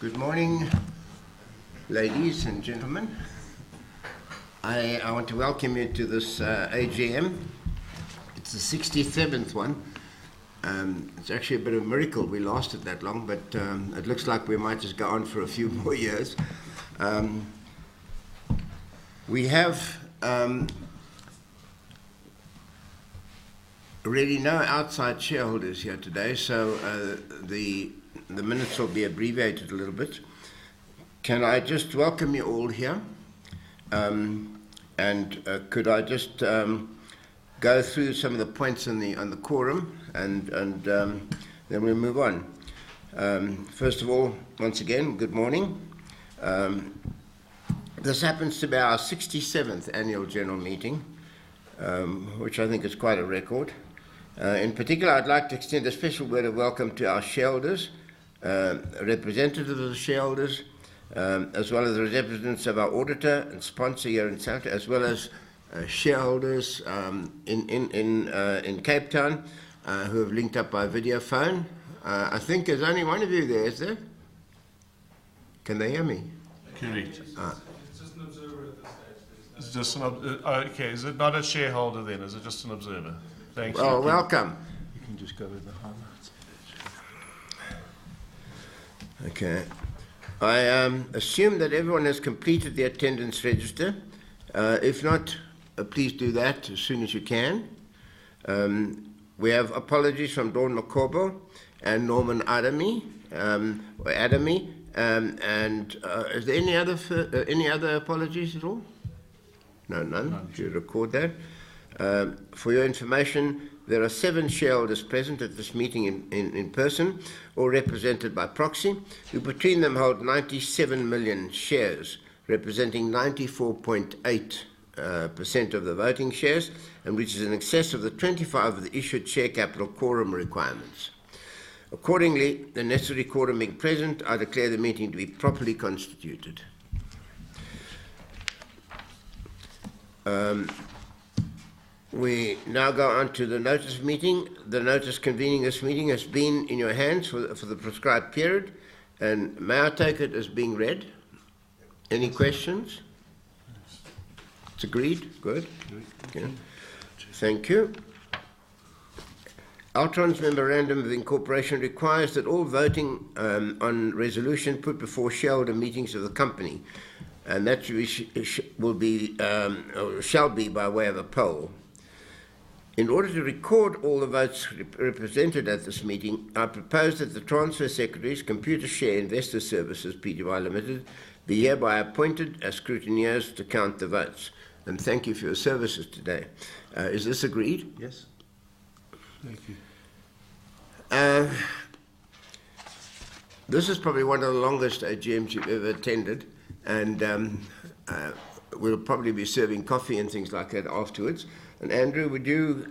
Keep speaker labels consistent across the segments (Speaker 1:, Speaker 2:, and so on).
Speaker 1: Good morning, ladies and gentlemen. I want to welcome you to this AGM. It's the 67th one. It's actually a bit of a miracle we lasted that long, but it looks like we might just go on for a few more years. We have really no outside shareholders here today, so the minutes will be abbreviated a little bit. Can I just welcome you all here? And could I just go through some of the points on the quorum, and then we'll move on. First of all, once again, good morning. This happens to be our 67th annual general meeting, which I think is quite a record. In particular, I'd like to extend a special word of welcome to our shareholders, representatives of the shareholders, as well as the representatives of our auditor and sponsor here in South, as well as shareholders in Cape Town who have linked up by video phone. I think there's only one of you there, is there? Can they hear me?
Speaker 2: Correct.
Speaker 3: It's just an observer at this stage.
Speaker 2: It's just an okay. Is it not a shareholder then? Is it just an observer? Thank you.
Speaker 1: Well, welcome.
Speaker 2: You can just go with the highlights.
Speaker 1: Okay. I assume that everyone has completed the attendance register. If not, please do that as soon as you can. We have apologies from Dawn McCorble and Norman Adami. And is there any other apologies at all? No, none. Do you record that? For your information, there are 7 shareholders present at this meeting in person or represented by proxy, who between them hold 97 million shares, representing 94.8% of the voting shares, and which is in excess of the 25 of the issued share capital quorum requirements. Accordingly, the necessary quorum being present, I declare the meeting to be properly constituted. We now go on to the notice of meeting. The notice convening this meeting has been in your hands for the prescribed period, and may I take it as being read? Any questions? It's agreed? Good. Okay. Thank you. Altron's memorandum of incorporation requires that all voting on resolution put before shareholder meetings of the company, and that will be or shall be by way of a poll. In order to record all the votes represented at this meeting, I propose that the Transfer Secretaries, Computershare Investor Services Pty Limited, be hereby appointed as scrutineers to count the votes. And thank you for your services today. Is this agreed?
Speaker 2: Yes. Thank you.
Speaker 1: This is probably one of the longest AGMs you've ever attended, and we'll probably be serving coffee and things like that afterwards. And Andrew, would you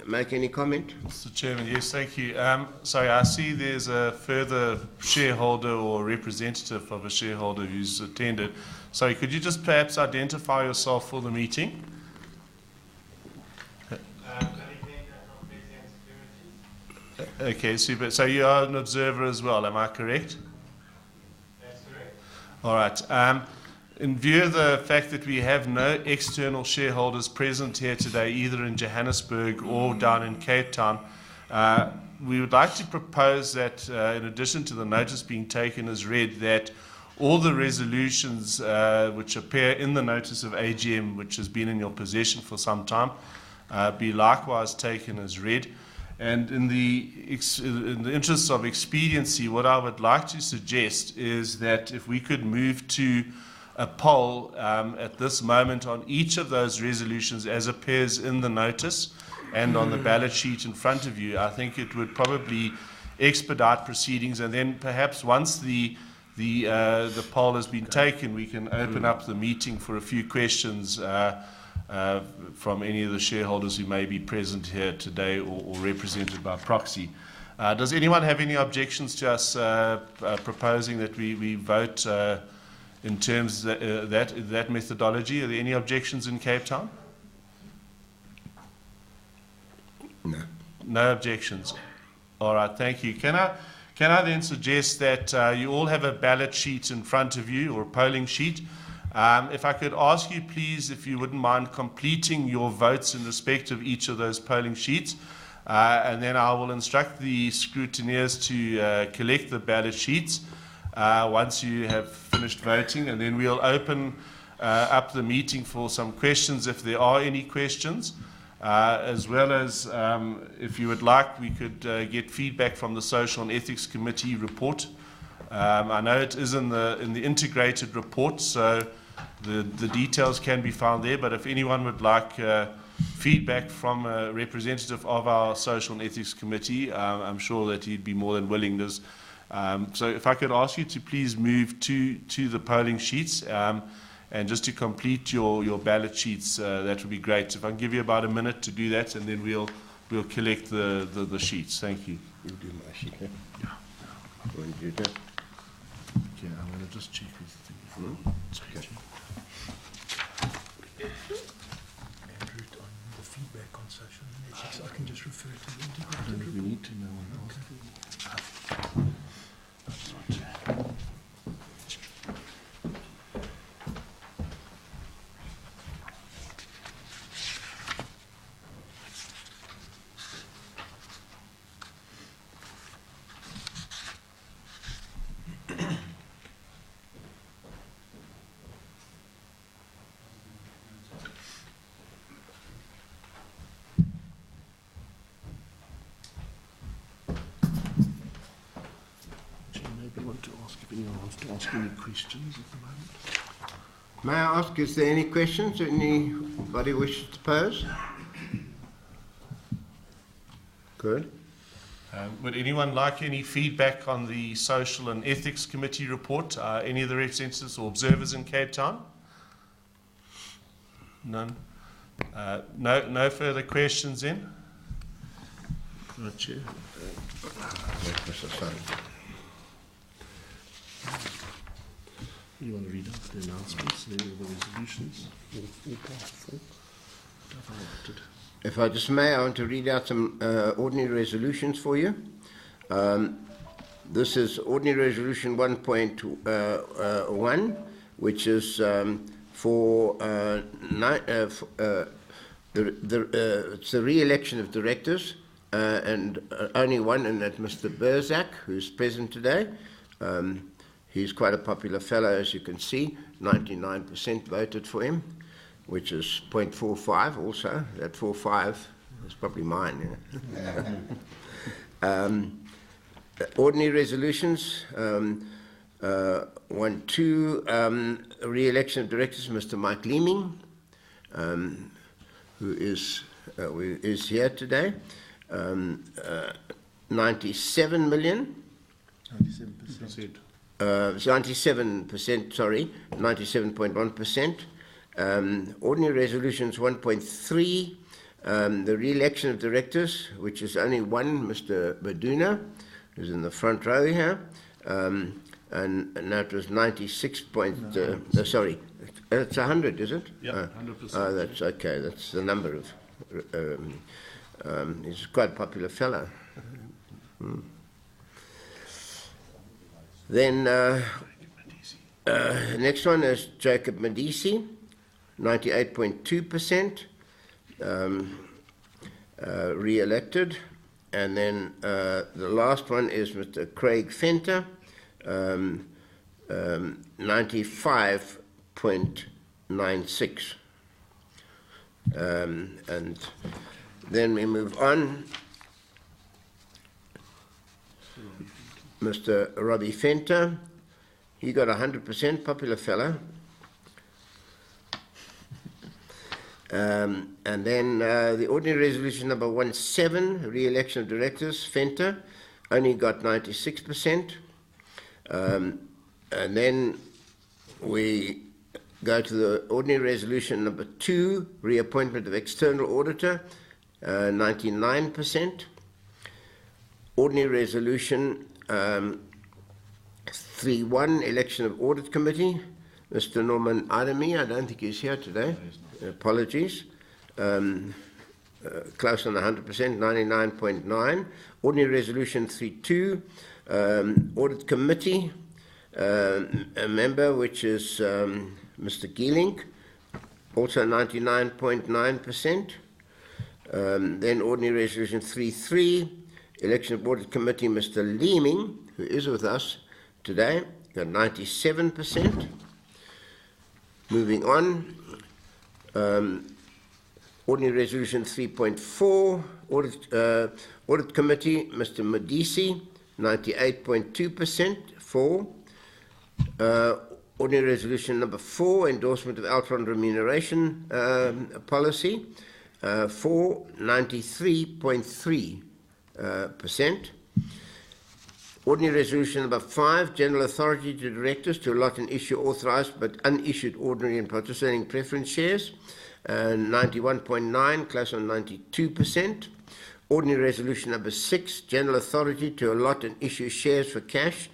Speaker 1: make any comment?
Speaker 2: Mr. Chairman, yes, thank you. Sorry, I see there's a further shareholder or representative of a shareholder who's attended. Sorry, could you just perhaps identify yourself for the meeting? Okay, super. So you are an observer as well, am I correct?
Speaker 3: That's correct.
Speaker 2: All right. In view of the fact that we have no external shareholders present here today, either in Johannesburg or down in Cape Town, we would like to propose that, in addition to the notice being taken as read, that all the resolutions which appear in the notice of AGM, which has been in your possession for some time, be likewise taken as read. And in the interest of expediency, what I would like to suggest is that if we could move to a poll at this moment on each of those resolutions as appears in the notice and on the ballot sheet in front of you, I think it would probably expedite proceedings, and then perhaps once the poll has been taken, we can open up the meeting for a few questions from any of the shareholders who may be present here today or represented by proxy. Does anyone have any objections to us proposing that we vote in terms of that methodology? Are there any objections in Cape Town?
Speaker 1: No.
Speaker 2: No objections. All right, thank you. Can Can I then suggest that you all have a ballot sheet in front of you, or a polling sheet? If I could ask you, please, if you wouldn't mind completing your votes in respect of each of those polling sheets, and then I will instruct the scrutineers to collect the ballot sheets once you have finished voting, and then we'll open up the meeting for some questions if there are any questions. As well as, if you would like, we could get feedback from the Social and Ethics Committee report. I know it is in the integrated report, so the details can be found there. But if anyone would like feedback from a representative of our Social and Ethics Committee, I'm sure that he'd be more than willing. So if I could ask you to please move to the polling sheets. And just to complete your ballot sheets, that would be great. If I can give you about a minute to do that, and then we'll collect the sheets. Thank you.
Speaker 1: You do my sheet, yeah? Yeah. You want to do that?
Speaker 2: Okay, I'm going to just check these things.
Speaker 1: Okay.
Speaker 4: Andrew, on the feedback on social and ethics, I can just refer to the integrated report.
Speaker 2: We need to know what else. To ask any questions at the moment.
Speaker 1: May I ask, is there any questions anybody wishes to pose? Good.
Speaker 2: Would anyone like any feedback on the Social and Ethics Committee report? Any of the representatives or observers in Cape Town? None. No further questions then? Right, Chair. You want to read out the announcements, the resolutions?
Speaker 1: If I just may, I want to read out some ordinary resolutions for you. This is Ordinary Resolution 1.1, which is for it's the re-election of directors, and only one, and that's Mr. Berzak, who's present today. He's quite a popular fellow, as you can see. 99% voted for him, which is 0.45 also. That 45 is probably mine. Yeah? Ordinary resolutions. 1.2, re-election of directors, Mr. Mike Leeming, who is here today. 97 million.
Speaker 2: 97%.
Speaker 1: 97%, sorry, 97.1%. Ordinary resolutions 1.3, the re-election of directors, which is only one, Mr. Baduna, who's in the front row here, and that was 96 sorry, it's 100, is it?
Speaker 2: Yeah, 100%.
Speaker 1: Oh, that's okay, that's the number of, he's quite a popular fellow. Then next one is Jacob Medisi, 98.2%, re-elected. And then the last one is Mr. Craig Fenter, 95.96. And then we move on. Mr. Robbie Fenter, he got 100%, popular fellow. And then the ordinary resolution number 1.7, re-election of directors, Fenter, only got 96%. And then we go to the ordinary resolution number 2, reappointment of external auditor, 99%. Ordinary resolution 3.1, election of audit committee, Mr. Norman Adami, I don't think he's here today. Apologies. Close on 100%, 99.9. Ordinary resolution 3.2 Audit Committee, a member which is Mr. Geeling, also 99.9%. Then Ordinary Resolution 3.3, Election of Audit Committee, Mr. Leeming, who is with us today, got 97%. Moving on, Ordinary Resolution 3.4, Audit Committee, Mr. Modisi, 98.2% for. Ordinary Resolution number 4, endorsement of Altron remuneration policy, for 93.3%. Ordinary Resolution number 5, general authority to directors to allot and issue authorised but unissued ordinary and participating preference shares, 91.9, close on 92%. Ordinary Resolution number 6, general authority to allot and issue shares for cash,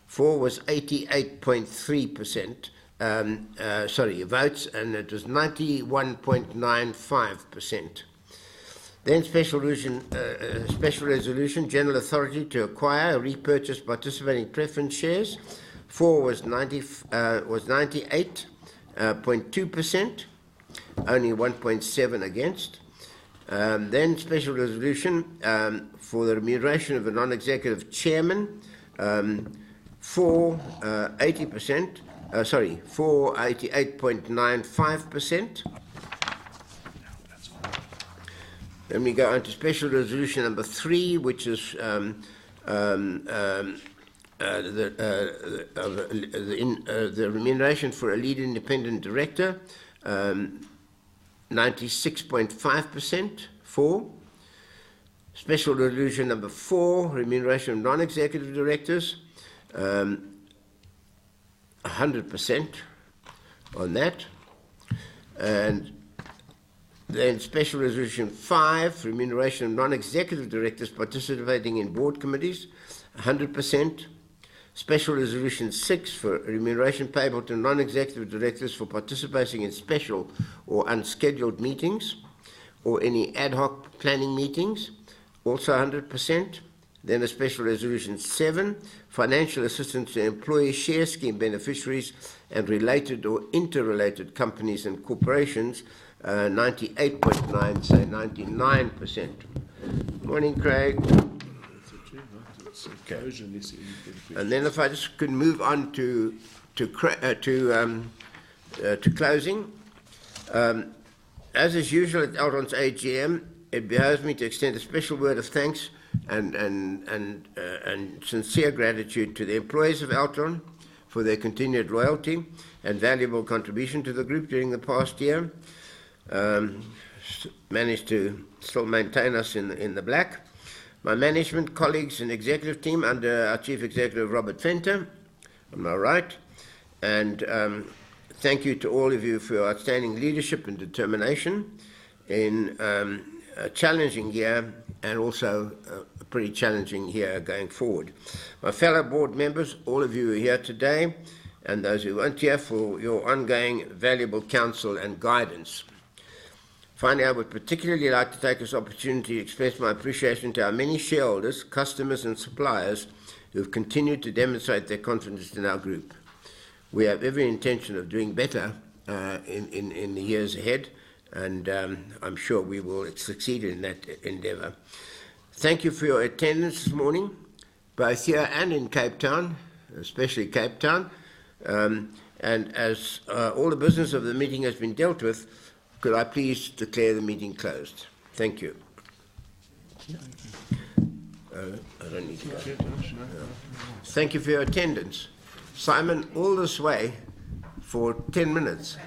Speaker 1: for was 88.3%, votes, and it was 91.95%. Then special resolution, general authority to acquire, repurchase participating preference shares, for was 98.2%, only 1.7 against. Then special resolution for the remuneration of a non-executive chairman, for 80%, for 88.95%. Then we go on to special resolution number 3, which is the remuneration for a lead independent director, 96.5% for. Special resolution number 4, remuneration of non-executive directors, 100% on that. And then special resolution 5, remuneration of non-executive directors participating in board committees, 100%. Special resolution 6 for remuneration payable to non-executive directors for participating in special or unscheduled meetings or any ad hoc planning meetings, also 100%. Then a special resolution 7, financial assistance to employee share scheme beneficiaries and related or interrelated companies and corporations, 98.9, say 99%. Morning, Craig. Okay. And then if I just could move on to closing. As is usual at Altron's AGM, it behoves me to extend a special word of thanks and sincere gratitude to the employees of Altron for their continued loyalty and valuable contribution to the group during the past year. Managed to still maintain us in the black. My management colleagues and executive team under our Chief Executive Robert Venter, on my right, and thank you to all of you for your outstanding leadership and determination in a challenging year and also a pretty challenging year going forward. My fellow board members, all of you who are here today, and those who weren't here, for your ongoing valuable counsel and guidance. Finally, I would particularly like to take this opportunity to express my appreciation to our many shareholders, customers and suppliers who have continued to demonstrate their confidence in our group. We have every intention of doing better in the years ahead, and I'm sure we will succeed in that endeavour. Thank you for your attendance this morning, both here and in Cape Town, especially Cape Town. And as all the business of the meeting has been dealt with, could I please declare the meeting closed? Thank you. I don't need to go. Thank you for your attendance. Simon, all this way for 10 minutes.